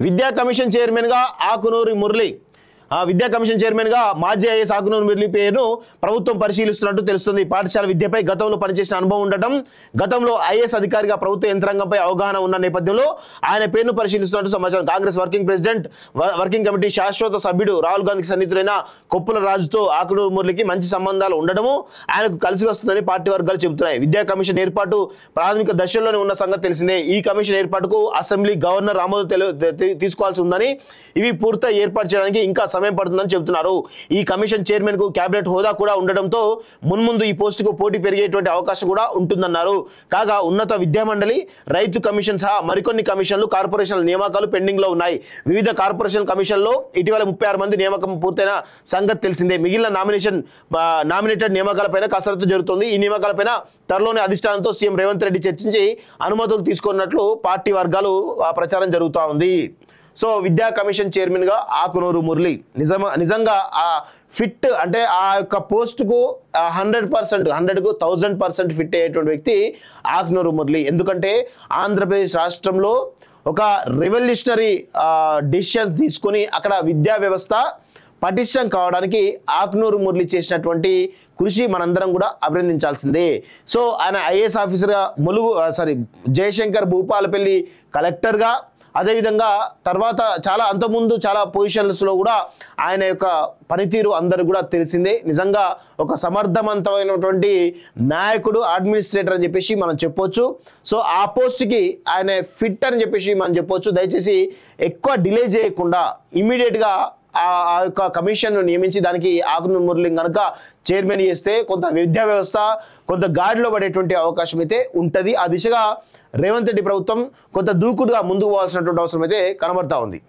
విద్యా commission chairman గా ఆకునూరి మురళి విద్యా కమిషన్ చైర్మన్ గా మాజీ ఐఏఎస్ ఆకునూరి మురళి పేరును ప్రభుత్వం పరిశీలిస్తున్నట్టు తెలుస్తుంది. పాఠశాల విద్యపై గతంలో పనిచేసిన అనుభవం ఉండటం, గతంలో ఐఏఎస్ అధికారిగా ప్రభుత్వ యంత్రాంగంపై అవగాహన ఉన్న నేపథ్యంలో ఆయన పేరును పరిశీలిస్తున్నట్టు సమాచారం. కాంగ్రెస్ వర్కింగ్ కమిటీ శాశ్వత సభ్యుడు రాహుల్ గాంధీకి సన్నిహితుడైన కొప్పుల రాజుతో ఆకునూరి మురళికి మంచి సంబంధాలు ఉండడము ఆయనకు కలిసి వస్తుందని పార్టీ వర్గాలు చెబుతున్నాయి. విద్యా కమిషన్ ఏర్పాటు ప్రాథమిక దశల్లోనే ఉన్న సంగతి తెలిసిందే. ఈ కమిషన్ ఏర్పాటుకు అసెంబ్లీ గవర్నర్ ఆమోదం తీసుకోవాల్సి ఉందని, ఇవి పూర్తిగా ఏర్పాటు చేయడానికి ఇంకా సమయం పడుతుందని చెబుతున్నారు. ఈ కమిషన్ చైర్మన్ కు కేబినెట్ హోదా కూడా ఉండడంతో మున్ముందు ఈ పోస్టుకు పోటీ పెరిగేటువంటి అవకాశం కూడా ఉంటుందన్నారు. కాగా ఉన్నత విద్యామండలి, రైతు కమిషన్ సహా మరికొన్ని కమిషన్లు, కార్పొరేషన్ల నియామకాలు పెండింగ్ లో ఉన్నాయి. వివిధ కార్పొరేషన్ కమిషన్లో ఇటీవల 36 మంది నియామకం పూర్తయిన సంగతి తెలిసిందే. మిగిలిన నామినేటెడ్ నియామకాలపైన కసరత్తు జరుగుతుంది. ఈ నియామకాలపైన త్వరలోనే అధిష్టానంతో సీఎం రేవంత్ రెడ్డి చర్చించి అనుమతులు తీసుకున్నట్లు పార్టీ వర్గాలు ప్రచారం జరుగుతూ ఉంది. సో విద్యా కమిషన్ చైర్మన్ గా ఆకునూరు మురళి నిజంగా ఆ ఫిట్ అంటే ఆ యొక్క పోస్టుకు 100%, 100కు 1000% ఫిట్ అయ్యేటువంటి వ్యక్తి ఆకునూరు మురళి. ఎందుకంటే ఆంధ్రప్రదేశ్ రాష్ట్రంలో ఒక రెవల్యూషనరీ డిసిషన్ తీసుకొని అక్కడ విద్యా వ్యవస్థ పటిష్టం కావడానికి ఆకునూరు మురళి చేసినటువంటి కృషి మనందరం కూడా అభినందించాల్సిందే. సో ఆయన ఐఏఎస్ ఆఫీసర్గా జయశంకర్ భూపాలపల్లి కలెక్టర్గా, అదేవిధంగా తర్వాత అంతకుముందు చాలా పొజిషన్స్లో కూడా ఆయన యొక్క పనితీరు అందరికి కూడా తెలిసిందే. నిజంగా ఒక సమర్థవంతమైనటువంటి నాయకుడు, అడ్మినిస్ట్రేటర్ అని చెప్పేసి మనం చెప్పొచ్చు. సో ఆ పోస్ట్కి ఆయన ఫిట్ అని చెప్పేసి మనం చెప్పొచ్చు. దయచేసి ఎక్కువ డిలే చేయకుండా ఇమ్మీడియట్గా ఆ యొక్క కమిషన్ను నియమించి దానికి ఆకునూరి మురళి కనుక చైర్మన్ చేస్తే కొంత విద్యా వ్యవస్థ కొంత గాడిలో పడేటువంటి అవకాశం అయితే ఉంటుంది. ఆ దిశగా రేవంత్ రెడ్డి ప్రభుత్వం కొంత దూకుడుగా ముందుకు పోవాల్సినటువంటి అవసరం అయితే కనబడతా ఉంది.